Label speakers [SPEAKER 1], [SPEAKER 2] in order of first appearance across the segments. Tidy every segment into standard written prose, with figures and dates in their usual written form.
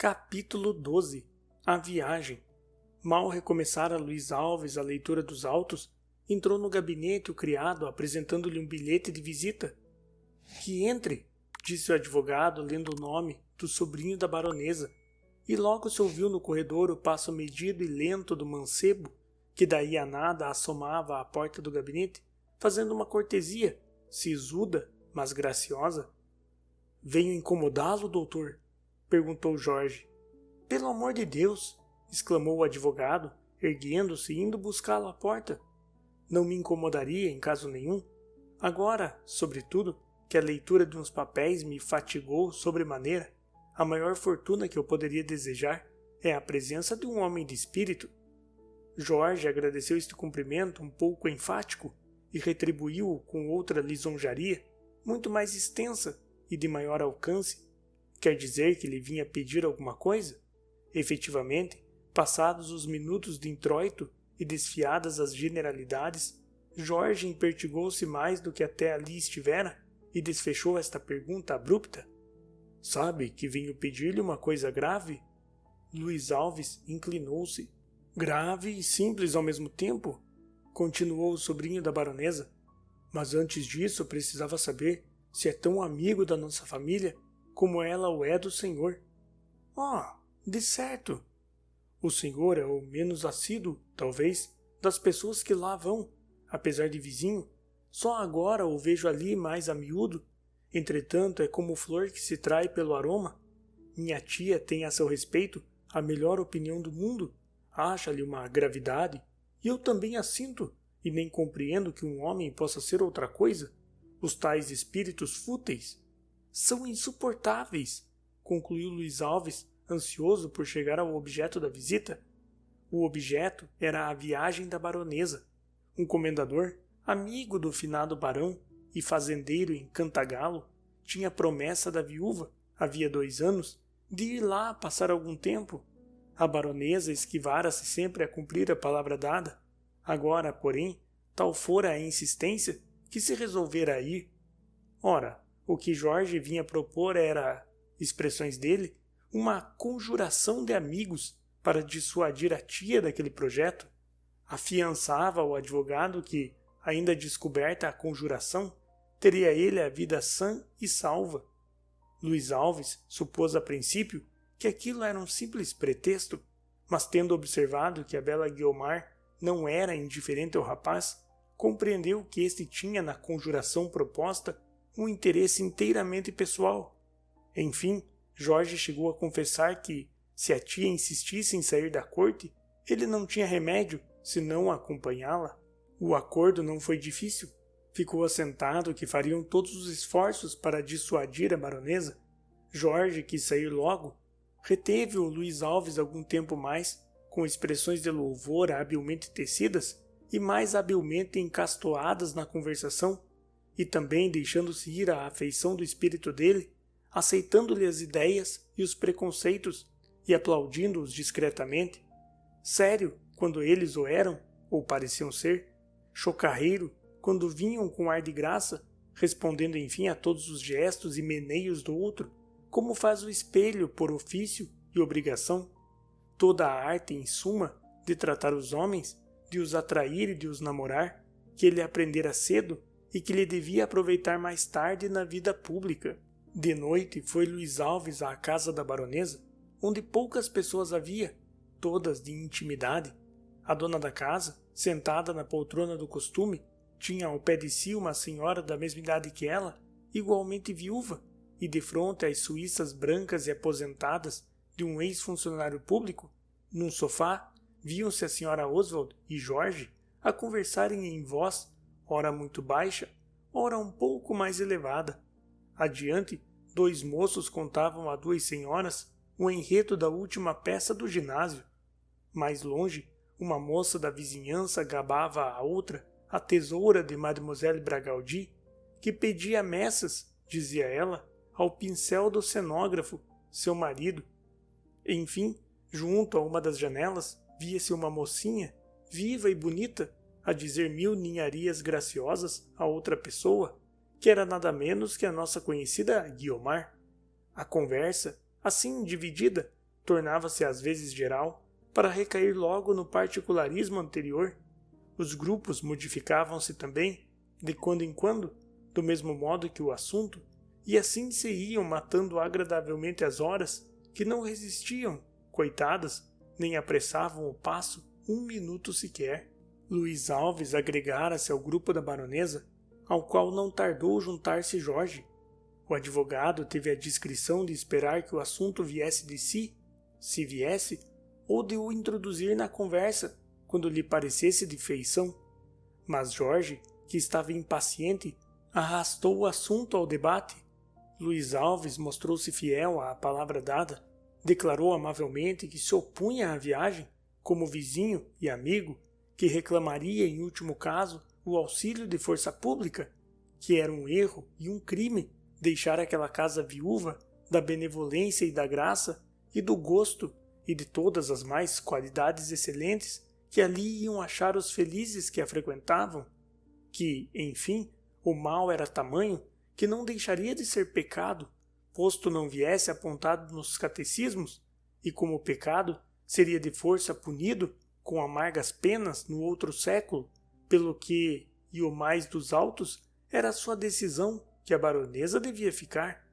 [SPEAKER 1] Capítulo 12. A viagem. Mal recomeçara Luiz Alves a leitura dos autos, entrou no gabinete o criado apresentando-lhe um bilhete de visita. Que entre, disse o advogado lendo o nome do sobrinho da baronesa, e logo se ouviu no corredor o passo medido e lento do mancebo, que daí a nada assomava à porta do gabinete, fazendo uma cortesia, sisuda, mas graciosa. Venho incomodá-lo, doutor? Perguntou Jorge. Pelo amor de Deus! Exclamou o advogado, erguendo-se e indo buscá-lo à porta. Não me incomodaria em caso nenhum. Agora, sobretudo, que a leitura de uns papéis me fatigou sobremaneira, a maior fortuna que eu poderia desejar é a presença de um homem de espírito. Jorge agradeceu este cumprimento um pouco enfático e retribuiu-o com outra lisonjaria, muito mais extensa e de maior alcance. Quer dizer que lhe vinha pedir alguma coisa? Efetivamente, passados os minutos de introito e desfiadas as generalidades, Jorge impertigou-se mais do que até ali estivera e desfechou esta pergunta abrupta. Sabe que venho pedir-lhe uma coisa grave? Luiz Alves inclinou-se. Grave e simples ao mesmo tempo, continuou o sobrinho da baronesa. Mas antes disso precisava saber se é tão amigo da nossa família como ela o é do senhor. De certo. O senhor é o menos assíduo, talvez, das pessoas que lá vão, apesar de vizinho. Só agora o vejo ali mais a miúdo. Entretanto, é como flor que se trai pelo aroma. Minha tia tem a seu respeito a melhor opinião do mundo. Acha-lhe uma gravidade, e eu também a sinto, e nem compreendo que um homem possa ser outra coisa. Os tais espíritos fúteis são insuportáveis, concluiu Luiz Alves, ansioso por chegar ao objeto da visita. O objeto era a viagem da baronesa. Um comendador, amigo do finado barão e fazendeiro em Cantagalo, tinha promessa da viúva, havia 2 anos, de ir lá passar algum tempo. A baronesa esquivara-se sempre a cumprir a palavra dada. Agora, porém, tal fora a insistência que se resolvera a ir. Ora, o que Jorge vinha propor era, expressões dele, uma conjuração de amigos para dissuadir a tia daquele projeto. Afiançava ao advogado que, ainda descoberta a conjuração, teria ele a vida sã e salva. Luiz Alves supôs a princípio que aquilo era um simples pretexto, mas tendo observado que a bela Guiomar não era indiferente ao rapaz, compreendeu que este tinha na conjuração proposta um interesse inteiramente pessoal. Enfim, Jorge chegou a confessar que, se a tia insistisse em sair da corte, ele não tinha remédio senão acompanhá-la. O acordo não foi difícil. Ficou assentado que fariam todos os esforços para dissuadir a baronesa. Jorge quis sair logo. Reteve-o Luiz Alves algum tempo mais, com expressões de louvor habilmente tecidas e mais habilmente encastoadas na conversação, e também deixando-se ir à afeição do espírito dele, aceitando-lhe as ideias e os preconceitos e aplaudindo-os discretamente. Sério, quando eles o eram, ou pareciam ser, chocarreiro, quando vinham com ar de graça, respondendo enfim a todos os gestos e meneios do outro, como faz o espelho por ofício e obrigação. Toda a arte, em suma, de tratar os homens, de os atrair e de os namorar, que ele aprendera cedo e que lhe devia aproveitar mais tarde na vida pública. De noite foi Luiz Alves à casa da baronesa, onde poucas pessoas havia, todas de intimidade. A dona da casa, sentada na poltrona do costume, tinha ao pé de si uma senhora da mesma idade que ela, igualmente viúva, e defronte às suíças brancas e aposentadas de um ex-funcionário público, num sofá, viam-se a senhora Oswald e Jorge a conversarem em voz, ora muito baixa, ora um pouco mais elevada. Adiante, 2 moços contavam a 2 senhoras o enredo da última peça do ginásio. Mais longe, uma moça da vizinhança gabava à outra a tesoura de Mademoiselle Bragaldi, que pedia messas, dizia ela, ao pincel do cenógrafo, seu marido. Enfim, junto a uma das janelas, via-se uma mocinha, viva e bonita, a dizer 1000 ninharias graciosas a outra pessoa, que era nada menos que a nossa conhecida Guiomar. A conversa, assim dividida, tornava-se às vezes geral, para recair logo no particularismo anterior. Os grupos modificavam-se também, de quando em quando, do mesmo modo que o assunto, e assim se iam matando agradavelmente as horas, que não resistiam, coitadas, nem apressavam o passo um minuto sequer. Luiz Alves agregara-se ao grupo da baronesa, ao qual não tardou juntar-se Jorge. O advogado teve a discrição de esperar que o assunto viesse de si, se viesse, ou de o introduzir na conversa, quando lhe parecesse de feição. Mas Jorge, que estava impaciente, arrastou o assunto ao debate. Luiz Alves mostrou-se fiel à palavra dada, declarou amavelmente que se opunha à viagem, como vizinho e amigo, que reclamaria em último caso o auxílio de força pública, que era um erro e um crime deixar aquela casa viúva da benevolência e da graça e do gosto e de todas as mais qualidades excelentes que ali iam achar os felizes que a frequentavam, que, enfim, o mal era tamanho que não deixaria de ser pecado, posto não viesse apontado nos catecismos, e como pecado seria de força punido com amargas penas no outro século, pelo que, e o mais dos autos, era a sua decisão que a baronesa devia ficar.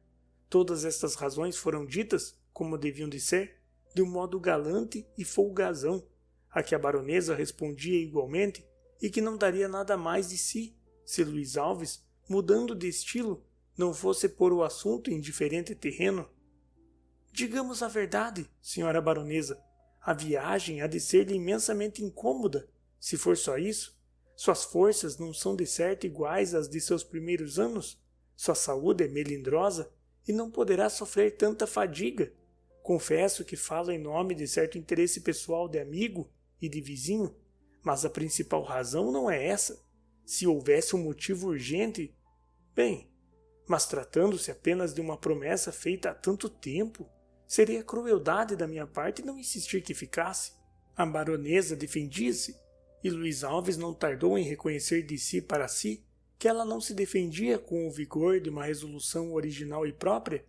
[SPEAKER 1] Todas estas razões foram ditas, como deviam de ser, de um modo galante e folgazão, a que a baronesa respondia igualmente e que não daria nada mais de si, se Luiz Alves, mudando de estilo, não fosse pôr o assunto em diferente terreno. Digamos a verdade, senhora baronesa, a viagem há de ser-lhe imensamente incômoda, se for só isso. Suas forças não são de certo iguais às de seus primeiros anos, sua saúde é melindrosa e não poderá sofrer tanta fadiga. Confesso que falo em nome de certo interesse pessoal de amigo e de vizinho, mas a principal razão não é essa. Se houvesse um motivo urgente, bem, mas tratando-se apenas de uma promessa feita há tanto tempo, seria crueldade da minha parte não insistir que ficasse. A baronesa defendia-se, e Luiz Alves não tardou em reconhecer de si para si que ela não se defendia com o vigor de uma resolução original e própria.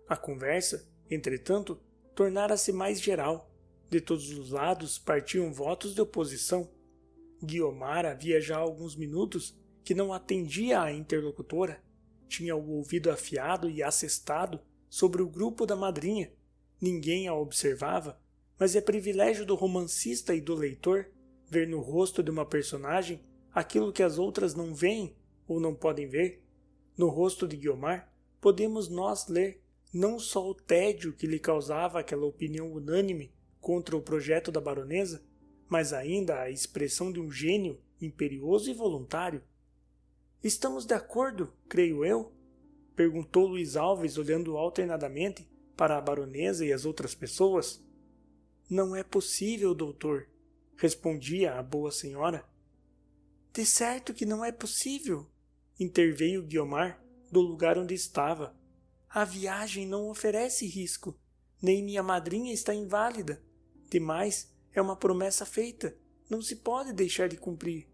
[SPEAKER 1] A conversa, entretanto, tornara-se mais geral. De todos os lados partiam votos de oposição. Guiomar havia já alguns minutos que não atendia à interlocutora. Tinha o ouvido afiado e assestado sobre o grupo da madrinha. Ninguém a observava, mas é privilégio do romancista e do leitor ver no rosto de uma personagem aquilo que as outras não veem ou não podem ver. No rosto de Guiomar podemos nós ler não só o tédio que lhe causava aquela opinião unânime contra o projeto da baronesa, mas ainda a expressão de um gênio imperioso e voluntário. Estamos de acordo, creio eu? Perguntou Luiz Alves, olhando alternadamente para a baronesa e as outras pessoas. Não é possível, doutor, respondia a boa senhora. De certo que não é possível, interveio Guiomar do lugar onde estava. A viagem não oferece risco, nem minha madrinha está inválida. Demais, é uma promessa feita, não se pode deixar de cumprir.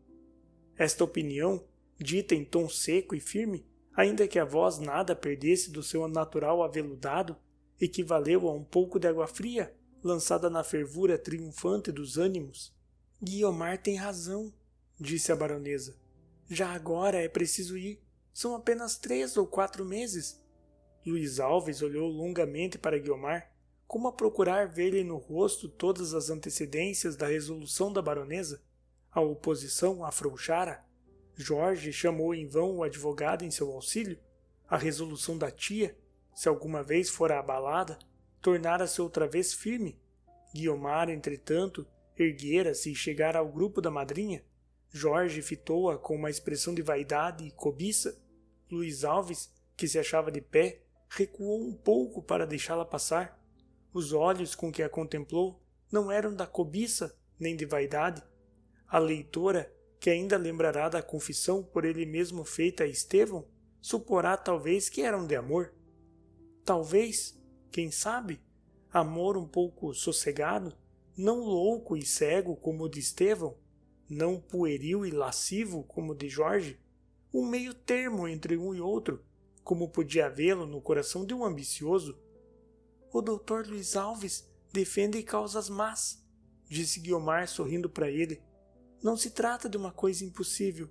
[SPEAKER 1] Esta opinião, dita em tom seco e firme, ainda que a voz nada perdesse do seu natural aveludado, equivaleu a um pouco de água fria lançada na fervura triunfante dos ânimos. Guiomar tem razão, disse a baronesa. Já agora é preciso ir. São apenas 3 ou 4 meses. Luiz Alves olhou longamente para Guiomar, como a procurar ver-lhe no rosto todas as antecedências da resolução da baronesa. A oposição afrouxara. Jorge chamou em vão o advogado em seu auxílio. A resolução da tia, se alguma vez fora abalada, tornara-se outra vez firme. Guiomar, entretanto, erguera-se e chegara ao grupo da madrinha. Jorge fitou-a com uma expressão de vaidade e cobiça. Luiz Alves, que se achava de pé, recuou um pouco para deixá-la passar. Os olhos com que a contemplou não eram da cobiça nem de vaidade. A leitora, que ainda lembrará da confissão por ele mesmo feita a Estevão, suporá talvez que eram de amor. Talvez, quem sabe, amor um pouco sossegado, não louco e cego como o de Estevão, não pueril e lascivo como o de Jorge, um meio termo entre um e outro, como podia havê-lo no coração de um ambicioso. O doutor Luiz Alves defendem causas más, disse Guiomar sorrindo para ele. Não se trata de uma coisa impossível.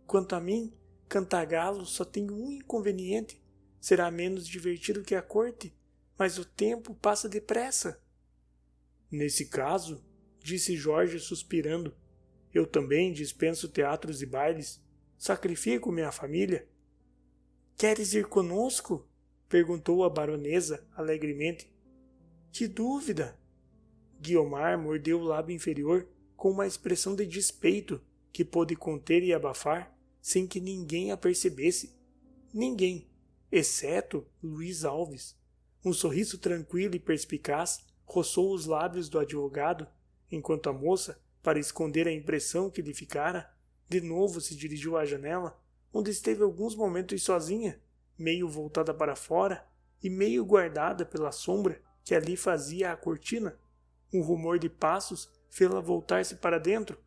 [SPEAKER 1] Quanto a mim, Cantagalo só tem um inconveniente. Será menos divertido que a corte, mas o tempo passa depressa. Nesse caso, disse Jorge suspirando, eu também dispenso teatros e bailes. Sacrifico minha família. Queres ir conosco? Perguntou a baronesa alegremente. Que dúvida! Guiomar mordeu o lábio inferior com uma expressão de despeito que pôde conter e abafar sem que ninguém a percebesse. Ninguém, exceto Luiz Alves. Um sorriso tranquilo e perspicaz roçou os lábios do advogado, enquanto a moça, para esconder a impressão que lhe ficara, de novo se dirigiu à janela, onde esteve alguns momentos sozinha, meio voltada para fora e meio guardada pela sombra que ali fazia a cortina. Um rumor de passos fê-la voltar-se para dentro.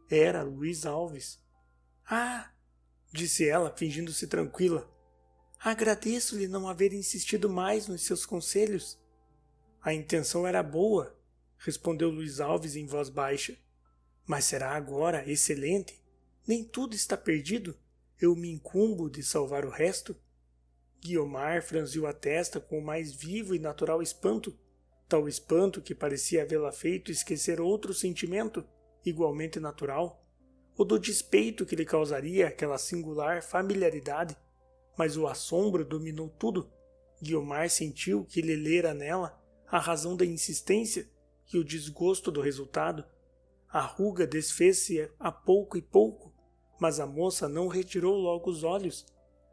[SPEAKER 1] Era Luiz Alves. Ah! Disse ela, fingindo-se tranquila. Agradeço-lhe não haver insistido mais nos seus conselhos. A intenção era boa, respondeu Luiz Alves em voz baixa. Mas será agora excelente? Nem tudo está perdido. Eu me incumbo de salvar o resto. Guiomar franziu a testa com o mais vivo e natural espanto, tal espanto que parecia havê-la feito esquecer outro sentimento, igualmente natural, o do despeito que lhe causaria aquela singular familiaridade. Mas o assombro dominou tudo. Guiomar sentiu que lhe lera nela a razão da insistência e o desgosto do resultado. A ruga desfez-se a pouco e pouco, mas a moça não retirou logo os olhos.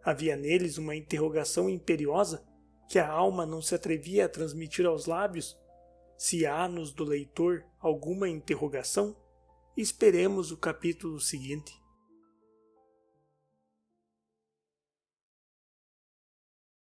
[SPEAKER 1] Havia neles uma interrogação imperiosa que a alma não se atrevia a transmitir aos lábios. Se há nos do leitor alguma interrogação, esperemos o capítulo seguinte.